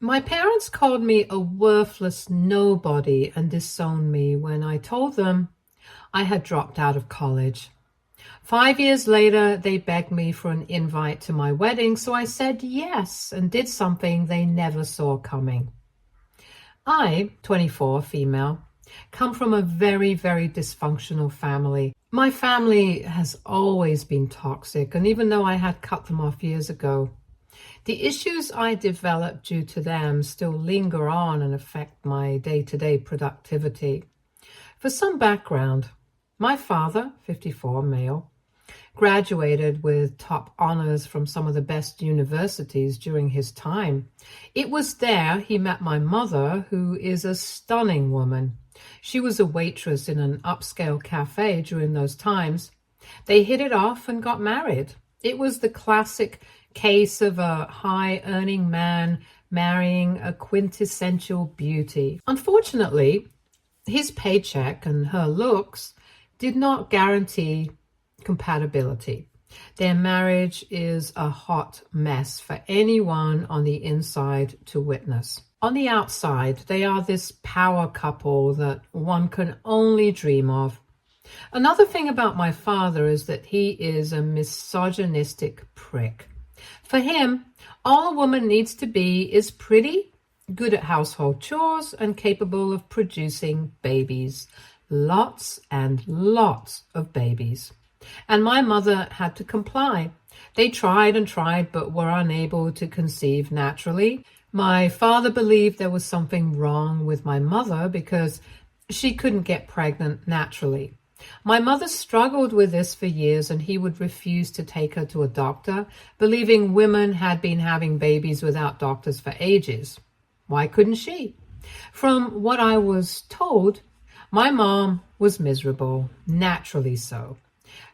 My parents called me a worthless nobody and disowned me when I told them I had dropped out of college. 5 years later, they begged me for an invite to my wedding, so I said yes and did something they never saw coming. I, 24, female, come from a very, very dysfunctional family. My family has always been toxic, and even though I had cut them off years ago, the issues I developed due to them still linger on and affect my day-to-day productivity. For some background, my father, 54, male, graduated with top honors from some of the best universities during his time. It was there he met my mother, who is a stunning woman. She was a waitress in an upscale cafe during those times. They hit it off and got married. It was the classic case of a high-earning man marrying a quintessential beauty. Unfortunately, his paycheck and her looks did not guarantee compatibility. Their marriage is a hot mess for anyone on the inside to witness. On the outside, they are this power couple that one can only dream of. Another thing about my father is that he is a misogynistic prick. For him, all a woman needs to be is pretty, good at household chores, and capable of producing babies. Lots and lots of babies. And my mother had to comply. They tried and tried, but were unable to conceive naturally. My father believed there was something wrong with my mother because she couldn't get pregnant naturally. My mother struggled with this for years, and he would refuse to take her to a doctor, believing women had been having babies without doctors for ages. Why couldn't she? From what I was told, my mom was miserable, naturally so.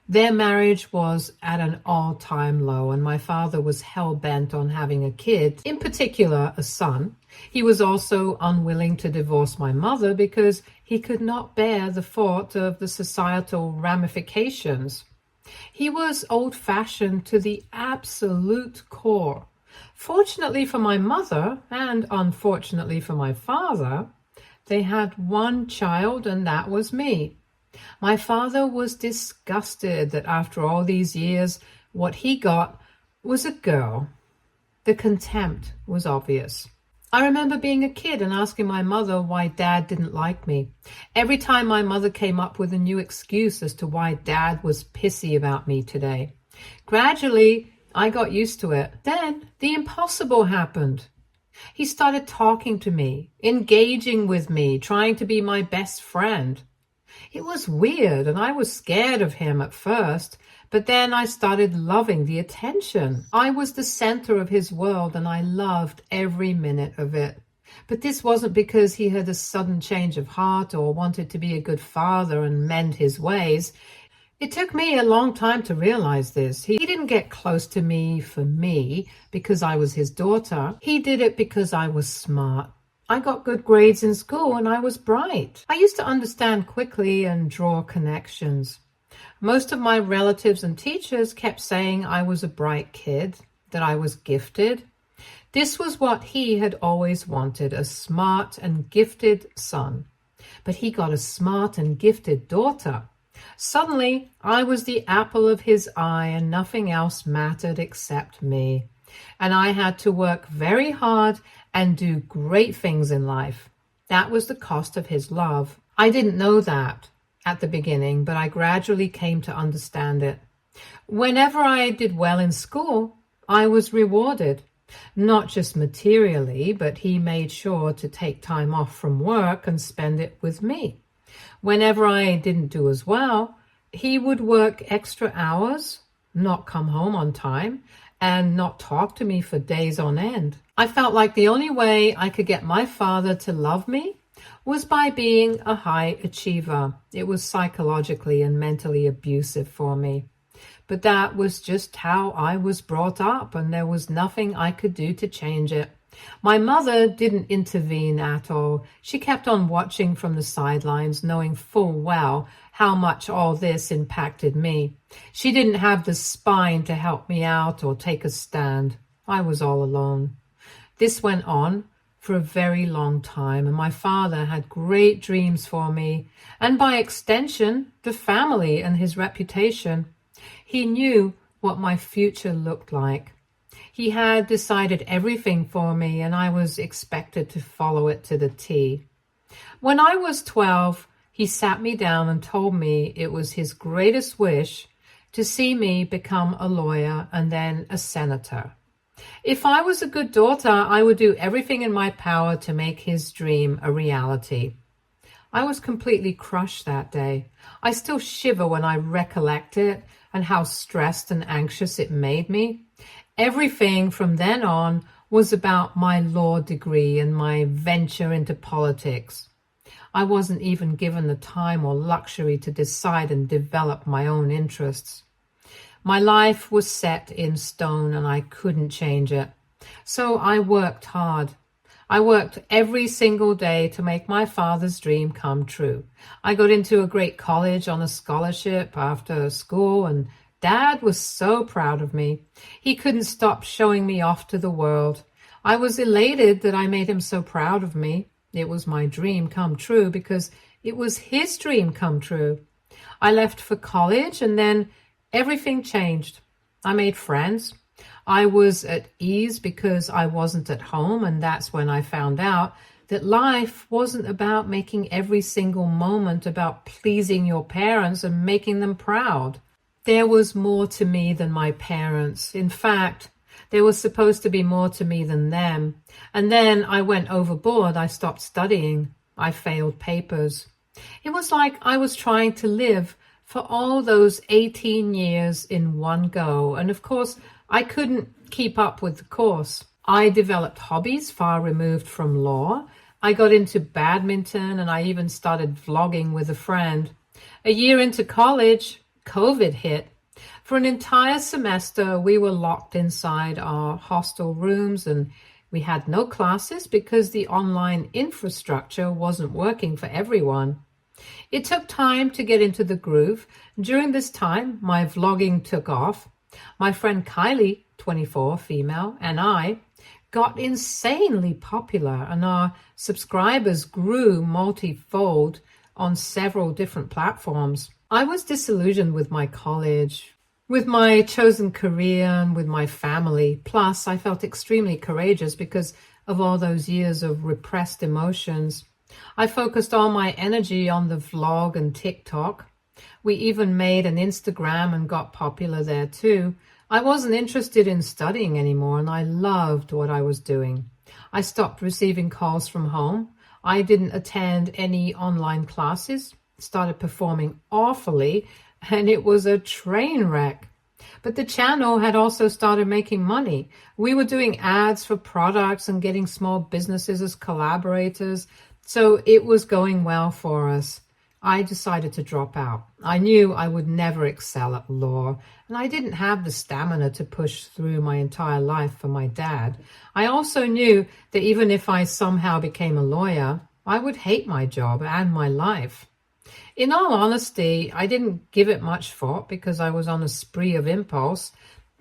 Their marriage was at an all-time low, and my father was hell-bent on having a kid, in particular a son. He was also unwilling to divorce my mother because he could not bear the thought of the societal ramifications. He was old-fashioned to the absolute core. Fortunately for my mother, and unfortunately for my father, they had one child, and that was me. My father was disgusted that after all these years, what he got was a girl. The contempt was obvious. I remember being a kid and asking my mother why Dad didn't like me. Every time my mother came up with a new excuse as to why Dad was pissy about me today. Gradually, I got used to it. Then the impossible happened. He started talking to me, engaging with me, trying to be my best friend. It was weird, and I was scared of him at first, but then I started loving the attention. I was the center of his world, and I loved every minute of it. But this wasn't because he had a sudden change of heart or wanted to be a good father and mend his ways. It took me a long time to realize this. He didn't get close to me for me because I was his daughter. He did it because I was smart. I got good grades in school and I was bright. I used to understand quickly and draw connections. Most of my relatives and teachers kept saying I was a bright kid, that I was gifted. This was what he had always wanted, a smart and gifted son. But he got a smart and gifted daughter. Suddenly, I was the apple of his eye and nothing else mattered except me. And I had to work very hard and do great things in life. That was the cost of his love. I didn't know that at the beginning, but I gradually came to understand it. Whenever I did well in school, I was rewarded. Not just materially, but he made sure to take time off from work and spend it with me. Whenever I didn't do as well, he would work extra hours, not come home on time, and not talk to me for days on end. I felt like the only way I could get my father to love me was by being a high achiever. It was psychologically and mentally abusive for me. But that was just how I was brought up, and there was nothing I could do to change it. My mother didn't intervene at all. She kept on watching from the sidelines, knowing full well how much all this impacted me. She didn't have the spine to help me out or take a stand. I was all alone. This went on for a very long time, and my father had great dreams for me, and by extension, the family and his reputation. He knew what my future looked like. He had decided everything for me, and I was expected to follow it to the T. When I was 12, he sat me down and told me it was his greatest wish to see me become a lawyer and then a senator. If I was a good daughter, I would do everything in my power to make his dream a reality. I was completely crushed that day. I still shiver when I recollect it and how stressed and anxious it made me. Everything from then on was about my law degree and my venture into politics. I wasn't even given the time or luxury to decide and develop my own interests. My life was set in stone and I couldn't change it. So I worked hard. I worked every single day to make my father's dream come true. I got into a great college on a scholarship after school, and Dad was so proud of me. He couldn't stop showing me off to the world. I was elated that I made him so proud of me. It was my dream come true because it was his dream come true. I left for college and then everything changed. I made friends. I was at ease because I wasn't at home, and that's when I found out that life wasn't about making every single moment about pleasing your parents and making them proud. There was more to me than my parents. In fact, there was supposed to be more to me than them. And then I went overboard. I stopped studying. I failed papers. It was like I was trying to live for all those 18 years in one go. And of course, I couldn't keep up with the course. I developed hobbies far removed from law. I got into badminton and I even started vlogging with a friend. A year into college, COVID hit. For an entire semester, we were locked inside our hostel rooms and we had no classes because the online infrastructure wasn't working for everyone. It took time to get into the groove. During this time, my vlogging took off. My friend Kylie, 24, female, and I got insanely popular, and our subscribers grew multifold on several different platforms. I was disillusioned with my college, with my chosen career, and with my family. Plus, I felt extremely courageous because of all those years of repressed emotions. I focused all my energy on the vlog and TikTok. We even made an Instagram and got popular there too. I wasn't interested in studying anymore, and I loved what I was doing. I stopped receiving calls from home. I didn't attend any online classes, started performing awfully, and it was a train wreck. But the channel had also started making money. We were doing ads for products and getting small businesses as collaborators, so it was going well for us. I decided to drop out. I knew I would never excel at law, and I didn't have the stamina to push through my entire life for my dad. I also knew that even if I somehow became a lawyer, I would hate my job and my life. In all honesty, I didn't give it much thought because I was on a spree of impulse,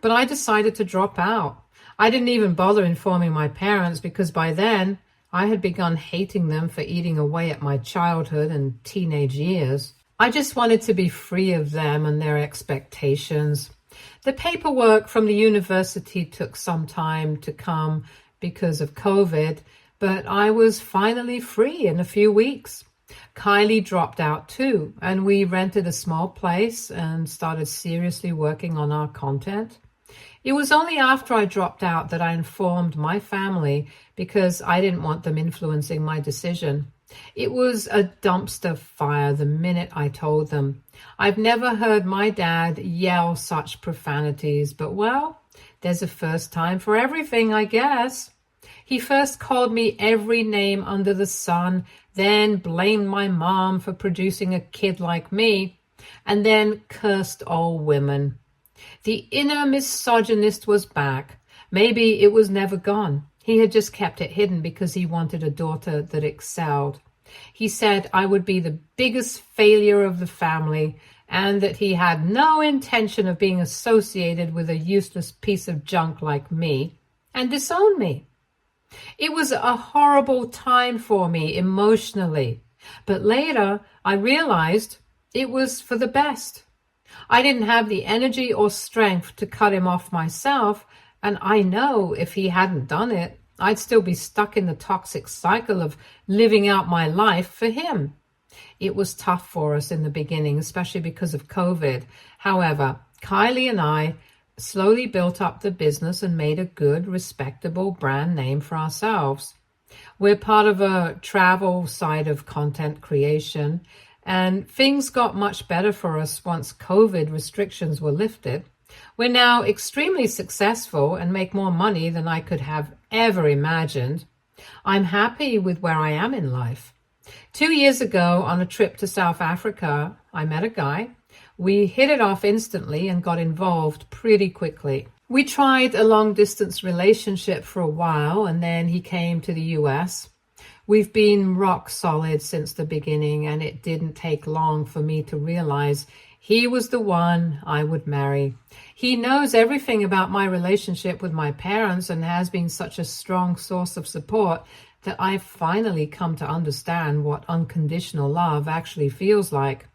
but I decided to drop out. I didn't even bother informing my parents because by then I had begun hating them for eating away at my childhood and teenage years. I just wanted to be free of them and their expectations. The paperwork from the university took some time to come because of COVID, but I was finally free in a few weeks. Kylie dropped out too, and we rented a small place and started seriously working on our content. It was only after I dropped out that I informed my family because I didn't want them influencing my decision. It was a dumpster fire the minute I told them. I've never heard my dad yell such profanities, but well, there's a first time for everything, I guess. He first called me every name under the sun, then blamed my mom for producing a kid like me, and then cursed all women. The inner misogynist was back. Maybe it was never gone. He had just kept it hidden because he wanted a daughter that excelled. He said I would be the biggest failure of the family and that he had no intention of being associated with a useless piece of junk like me, and disowned me. It was a horrible time for me emotionally, but later I realized it was for the best. I didn't have the energy or strength to cut him off myself, and I know if he hadn't done it, I'd still be stuck in the toxic cycle of living out my life for him. It was tough for us in the beginning, especially because of COVID. However, Kylie and I slowly built up the business and made a good, respectable brand name for ourselves. We're part of a travel side of content creation, and things got much better for us once COVID restrictions were lifted. We're now extremely successful and make more money than I could have ever imagined. I'm happy with where I am in life. 2 years ago, on a trip to South Africa, I met a guy. We hit it off instantly and got involved pretty quickly. We tried a long-distance relationship for a while, and then he came to the US. We've been rock solid since the beginning, and it didn't take long for me to realize he was the one I would marry. He knows everything about my relationship with my parents and has been such a strong source of support that I've finally come to understand what unconditional love actually feels like.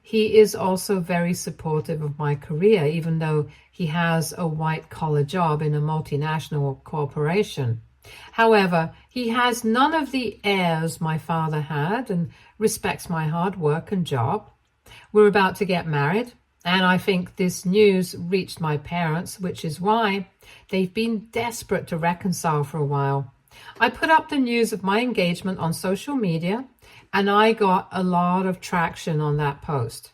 He is also very supportive of my career, even though he has a white-collar job in a multinational corporation. However, he has none of the airs my father had and respects my hard work and job. We're about to get married, and I think this news reached my parents, which is why they've been desperate to reconcile for a while. I put up the news of my engagement on social media, and I got a lot of traction on that post.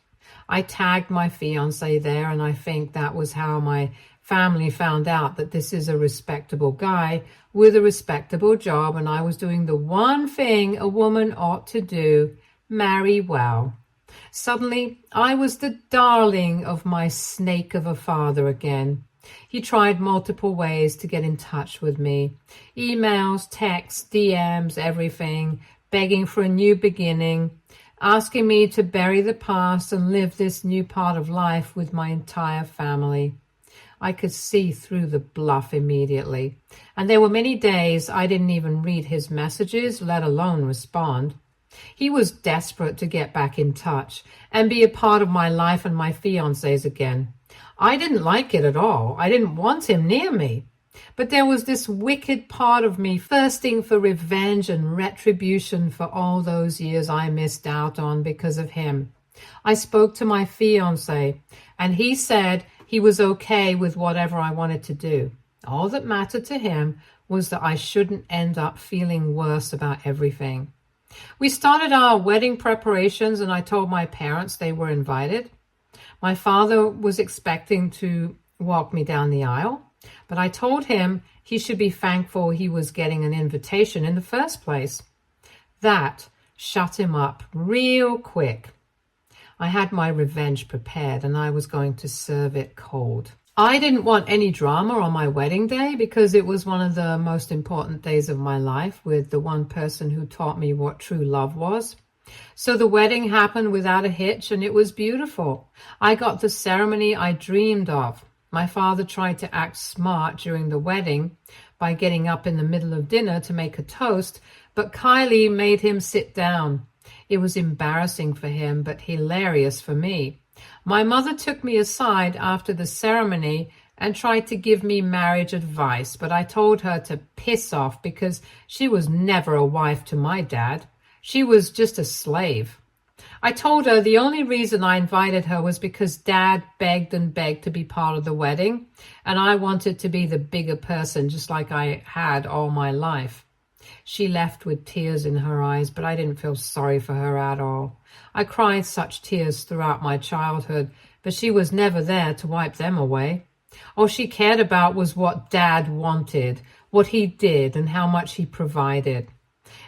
I tagged my fiance there, and I think that was how my family found out that this is a respectable guy with a respectable job, and I was doing the one thing a woman ought to do: marry well. Suddenly, I was the darling of my snake of a father again. He tried multiple ways to get in touch with me. Emails, texts, DMs, everything, begging for a new beginning, asking me to bury the past and live this new part of life with my entire family. I could see through the bluff immediately, and there were many days I didn't even read his messages, let alone respond. He was desperate to get back in touch and be a part of my life and my fiance's again. I didn't like it at all. I didn't want him near me. But there was this wicked part of me thirsting for revenge and retribution for all those years I missed out on because of him. I spoke to my fiance, and he said he was okay with whatever I wanted to do. All that mattered to him was that I shouldn't end up feeling worse about everything. We started our wedding preparations, and I told my parents they were invited. My father was expecting to walk me down the aisle, but I told him he should be thankful he was getting an invitation in the first place. That shut him up real quick. I had my revenge prepared, and I was going to serve it cold. I didn't want any drama on my wedding day because it was one of the most important days of my life with the one person who taught me what true love was. So the wedding happened without a hitch, and it was beautiful. I got the ceremony I dreamed of. My father tried to act smart during the wedding by getting up in the middle of dinner to make a toast, but Kylie made him sit down. It was embarrassing for him, but hilarious for me. My mother took me aside after the ceremony and tried to give me marriage advice, but I told her to piss off because she was never a wife to my dad. She was just a slave. I told her the only reason I invited her was because Dad begged and begged to be part of the wedding, and I wanted to be the bigger person just like I had all my life. She left with tears in her eyes, but I didn't feel sorry for her at all. I cried such tears throughout my childhood, but she was never there to wipe them away. All she cared about was what Dad wanted, what he did, and how much he provided.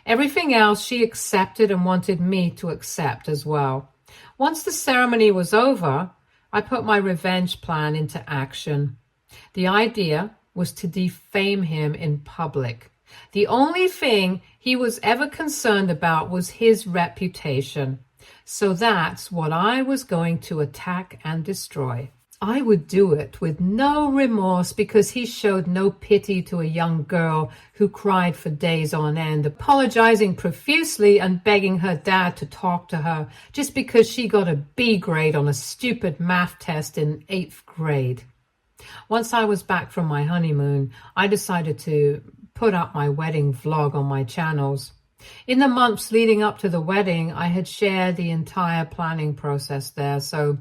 Everything else she accepted and wanted me to accept as well. Once the ceremony was over, I put my revenge plan into action. The idea was to defame him in public. The only thing he was ever concerned about was his reputation. So that's what I was going to attack and destroy. I would do it with no remorse because he showed no pity to a young girl who cried for days on end, apologizing profusely and begging her dad to talk to her just because she got a B grade on a stupid math test in 8th grade. Once I was back from my honeymoon, I decided to put up my wedding vlog on my channels. In the months leading up to the wedding, I had shared the entire planning process there, so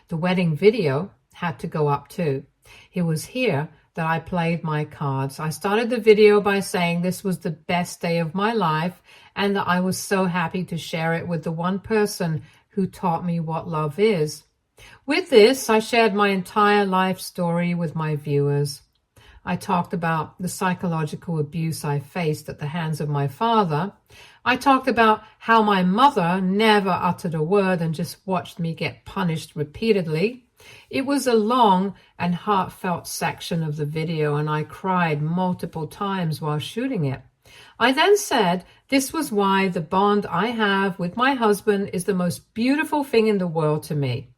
the wedding video had to go up too. It was here that I played my cards. I started the video by saying this was the best day of my life and that I was so happy to share it with the one person who taught me what love is. With this, I shared my entire life story with my viewers. I talked about the psychological abuse I faced at the hands of my father. I talked about how my mother never uttered a word and just watched me get punished repeatedly. It was a long and heartfelt section of the video, and I cried multiple times while shooting it. I then said this was why the bond I have with my husband is the most beautiful thing in the world to me,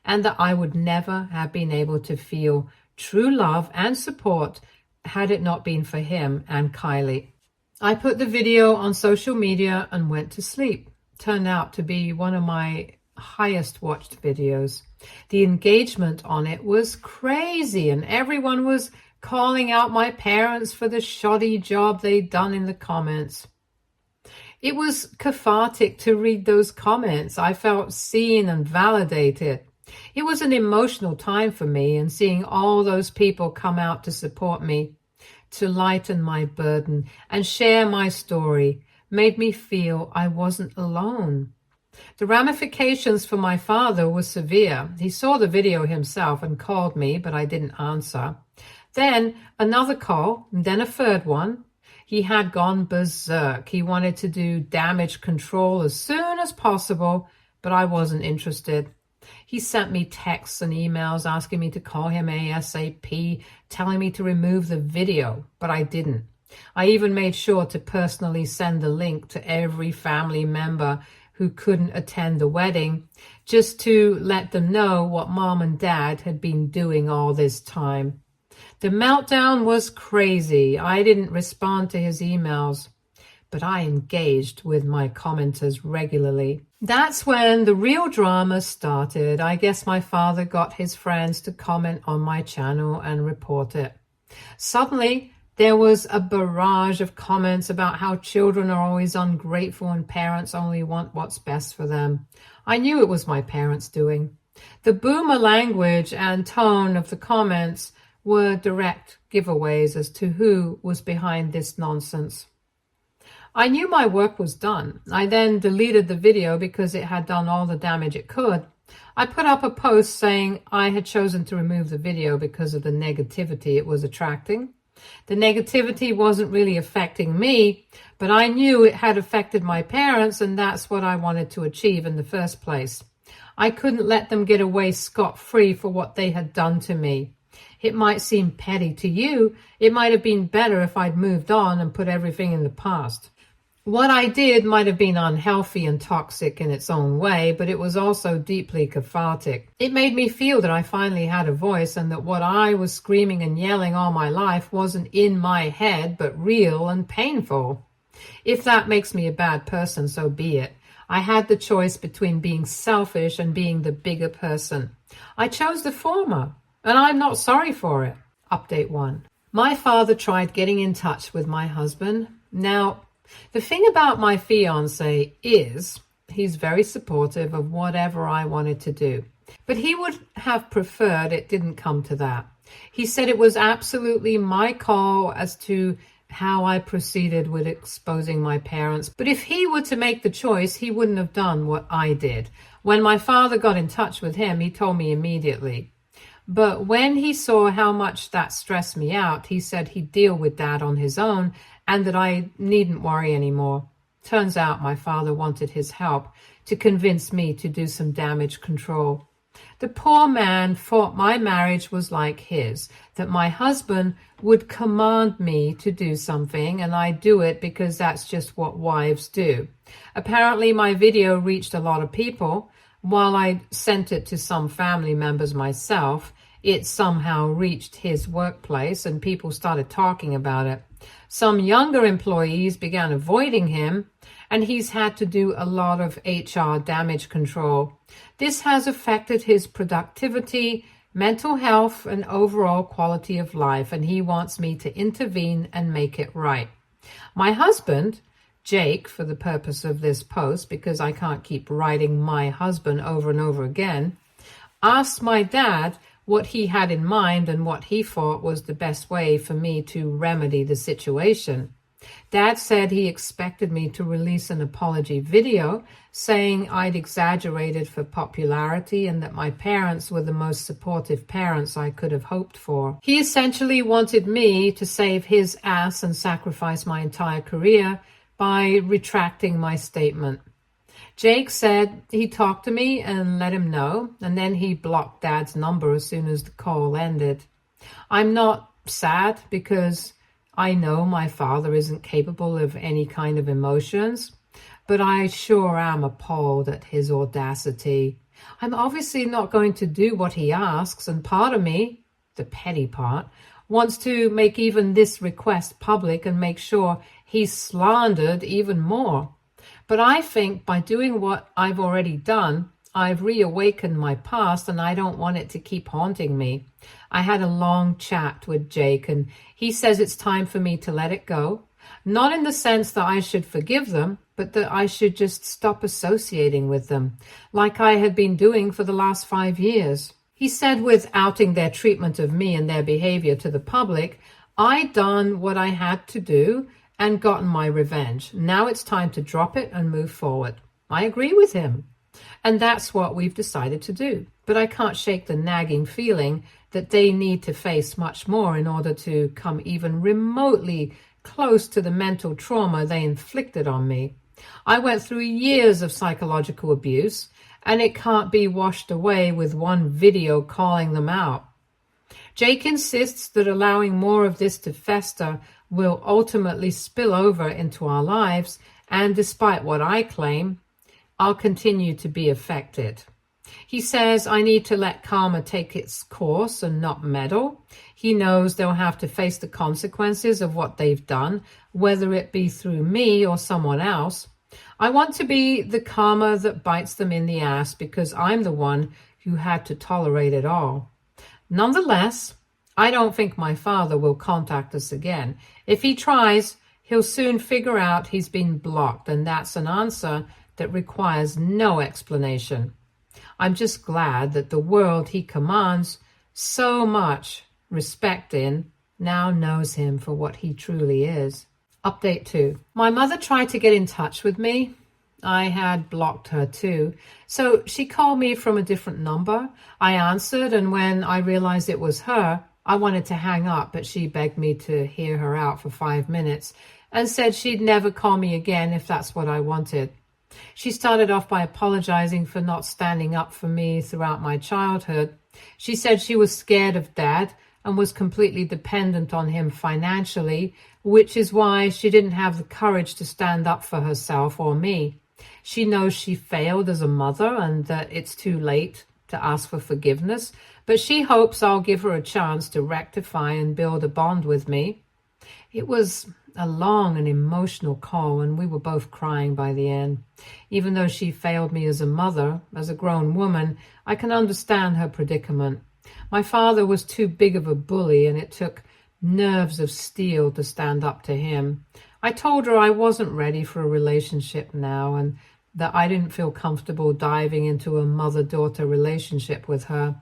and that I would never have been able to feel true love and support had it not been for him and Kylie. I put the video on social media and went to sleep. Turned out to be one of my highest watched videos. The engagement on it was crazy, and everyone was calling out my parents for the shoddy job they'd done in the comments. It was cathartic to read those comments. I felt seen and validated. It was an emotional time for me, and seeing all those people come out to support me, to lighten my burden and share my story, made me feel I wasn't alone. The ramifications for my father were severe. He saw the video himself and called me, but I didn't answer. Then another call, and then a third one. He had gone berserk. He wanted to do damage control as soon as possible, but I wasn't interested. He sent me texts and emails asking me to call him ASAP, telling me to remove the video, but I didn't. I even made sure to personally send the link to every family member who couldn't attend the wedding, just to let them know what mom and dad had been doing all this time. The meltdown was crazy. I didn't respond to his emails, but I engaged with my commenters regularly. That's when the real drama started. I guess my father got his friends to comment on my channel and report it. Suddenly, there was a barrage of comments about how children are always ungrateful and parents only want what's best for them. I knew it was my parents' doing. The boomer language and tone of the comments were direct giveaways as to who was behind this nonsense. I knew my work was done. I then deleted the video because it had done all the damage it could. I put up a post saying I had chosen to remove the video because of the negativity it was attracting. The negativity wasn't really affecting me, but I knew it had affected my parents, and that's what I wanted to achieve in the first place. I couldn't let them get away scot-free for what they had done to me. It might seem petty to you. It might have been better if I'd moved on and put everything in the past. What I did might have been unhealthy and toxic in its own way, but it was also deeply cathartic. It made me feel that I finally had a voice, and that what I was screaming and yelling all my life wasn't in my head, but real and painful. If that makes me a bad person, so be it. I had the choice between being selfish and being the bigger person. I chose the former, and I'm not sorry for it. Update 1. My father tried getting in touch with my husband. Now, the thing about my fiancé is he's very supportive of whatever I wanted to do, but he would have preferred it didn't come to that. He said it was absolutely my call as to how I proceeded with exposing my parents, but if he were to make the choice, he wouldn't have done what I did. When my father got in touch with him, he told me immediately. But when he saw how much that stressed me out, he said he'd deal with that on his own and that I needn't worry anymore. Turns out my father wanted his help to convince me to do some damage control. The poor man thought my marriage was like his, that my husband would command me to do something and I do it because that's just what wives do. Apparently my video reached a lot of people. While I sent it to some family members myself, it somehow reached his workplace and people started talking about it. Some younger employees began avoiding him, and he's had to do a lot of HR damage control. This has affected his productivity, mental health, and overall quality of life, and he wants me to intervene and make it right. My husband, Jake, for the purpose of this post, because I can't keep writing my husband over and over again, asked my dad what he had in mind and what he thought was the best way for me to remedy the situation. Dad said he expected me to release an apology video saying I'd exaggerated for popularity and that my parents were the most supportive parents I could have hoped for. He essentially wanted me to save his ass and sacrifice my entire career by retracting my statement. Jake said he talked to me and let him know, and then he blocked Dad's number as soon as the call ended. I'm not sad because I know my father isn't capable of any kind of emotions, but I sure am appalled at his audacity. I'm obviously not going to do what he asks, and part of me, the petty part, wants to make even this request public and make sure he's slandered even more. But I think by doing what I've already done, I've reawakened my past and I don't want it to keep haunting me. I had a long chat with Jake and he says it's time for me to let it go. Not in the sense that I should forgive them, but that I should just stop associating with them, like I had been doing for the last 5 years. He said with outing their treatment of me and their behavior to the public, I'd done what I had to do and gotten my revenge. Now it's time to drop it and move forward. I agree with him. And that's what we've decided to do. But I can't shake the nagging feeling that they need to face much more in order to come even remotely close to the mental trauma they inflicted on me. I went through years of psychological abuse, and it can't be washed away with one video calling them out. Jake insists that allowing more of this to fester will ultimately spill over into our lives, and despite what I claim, I'll continue to be affected. He says I need to let karma take its course and not meddle. He knows they'll have to face the consequences of what they've done, whether it be through me or someone else. I want to be the karma that bites them in the ass because I'm the one who had to tolerate it all. Nonetheless, I don't think my father will contact us again. If he tries, he'll soon figure out he's been blocked, and that's an answer that requires no explanation. I'm just glad that the world he commands so much respect in now knows him for what he truly is. Update 2. My mother tried to get in touch with me. I had blocked her too. So she called me from a different number. I answered, and when I realized it was her, I wanted to hang up, but she begged me to hear her out for 5 minutes and said she'd never call me again if that's what I wanted. She started off by apologizing for not standing up for me throughout my childhood. She said she was scared of Dad and was completely dependent on him financially, which is why she didn't have the courage to stand up for herself or me. She knows she failed as a mother and that it's too late to ask for forgiveness, but she hopes I'll give her a chance to rectify and build a bond with me. It was a long and emotional call, and we were both crying by the end. Even though she failed me as a mother, as a grown woman, I can understand her predicament. My father was too big of a bully, and it took nerves of steel to stand up to him. I told her I wasn't ready for a relationship now, and that I didn't feel comfortable diving into a mother-daughter relationship with her,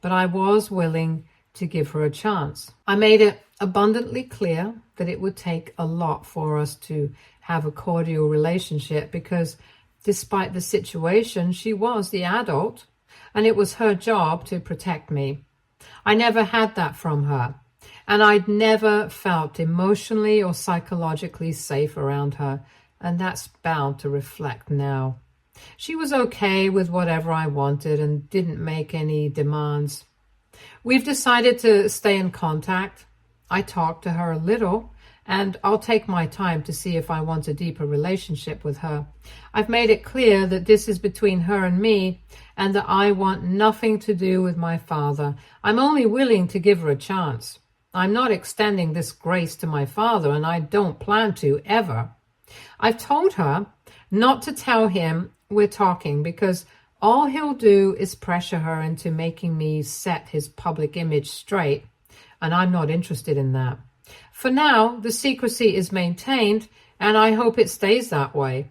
but I was willing to give her a chance. I made it abundantly clear that it would take a lot for us to have a cordial relationship because despite the situation, she was the adult and it was her job to protect me. I never had that from her, and I'd never felt emotionally or psychologically safe around her, and that's bound to reflect now. She was okay with whatever I wanted and didn't make any demands. We've decided to stay in contact. I talk to her a little, and I'll take my time to see if I want a deeper relationship with her. I've made it clear that this is between her and me, and that I want nothing to do with my father. I'm only willing to give her a chance. I'm not extending this grace to my father, and I don't plan to, ever. I've told her not to tell him we're talking, because all he'll do is pressure her into making me set his public image straight, and I'm not interested in that. For now, the secrecy is maintained, and I hope it stays that way.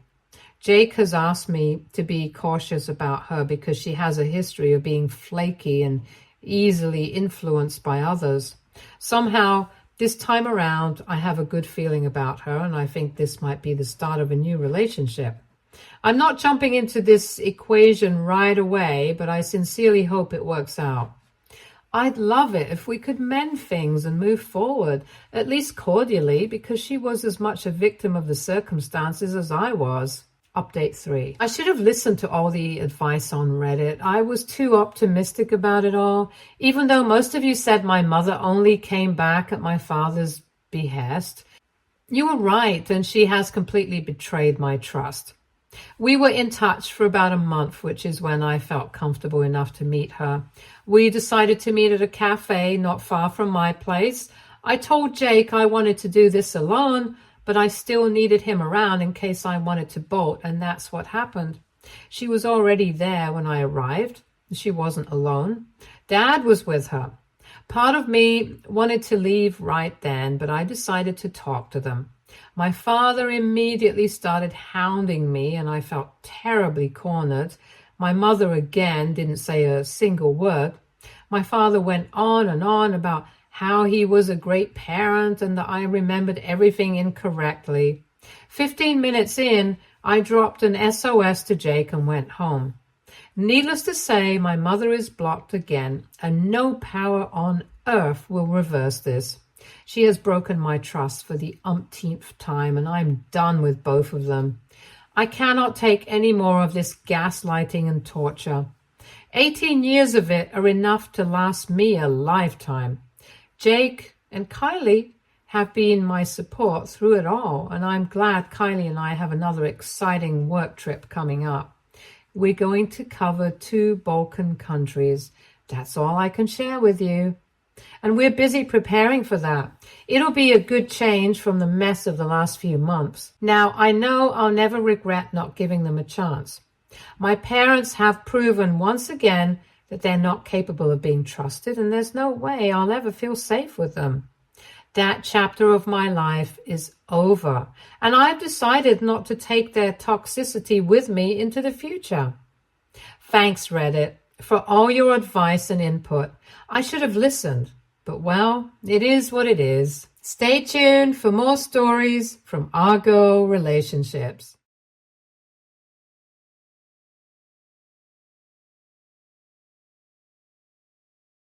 Jake has asked me to be cautious about her because she has a history of being flaky and easily influenced by others. Somehow, this time around, I have a good feeling about her, and I think this might be the start of a new relationship. I'm not jumping into this equation right away, but I sincerely hope it works out. I'd love it if we could mend things and move forward, at least cordially, because she was as much a victim of the circumstances as I was. Update 3. I should have listened to all the advice on Reddit. I was too optimistic about it all, even though most of you said my mother only came back at my father's behest. You were right, and she has completely betrayed my trust. We were in touch for about a month, which is when I felt comfortable enough to meet her. We decided to meet at a cafe not far from my place. I told Jake I wanted to do this alone, but I still needed him around in case I wanted to bolt, and that's what happened. She was already there when I arrived. She wasn't alone. Dad was with her. Part of me wanted to leave right then, but I decided to talk to them. My father immediately started hounding me, and I felt terribly cornered. My mother again didn't say a single word. My father went on and on about how he was a great parent and that I remembered everything incorrectly. 15 minutes in, I dropped an SOS to Jake and went home. Needless to say, my mother is blocked again, and no power on earth will reverse this. She has broken my trust for the umpteenth time, and I'm done with both of them. I cannot take any more of this gaslighting and torture. 18 years of it are enough to last me a lifetime. Jake and Kylie have been my support through it all, and I'm glad Kylie and I have another exciting work trip coming up. We're going to cover 2 Balkan countries. That's all I can share with you. And we're busy preparing for that. It'll be a good change from the mess of the last few months. Now, I know I'll never regret not giving them a chance. My parents have proven once again that they're not capable of being trusted, and there's no way I'll ever feel safe with them. That chapter of my life is over, and I've decided not to take their toxicity with me into the future. Thanks, Reddit, for all your advice and input. I should have listened, but well, it is what it is. Stay tuned for more stories from Argo Relationships.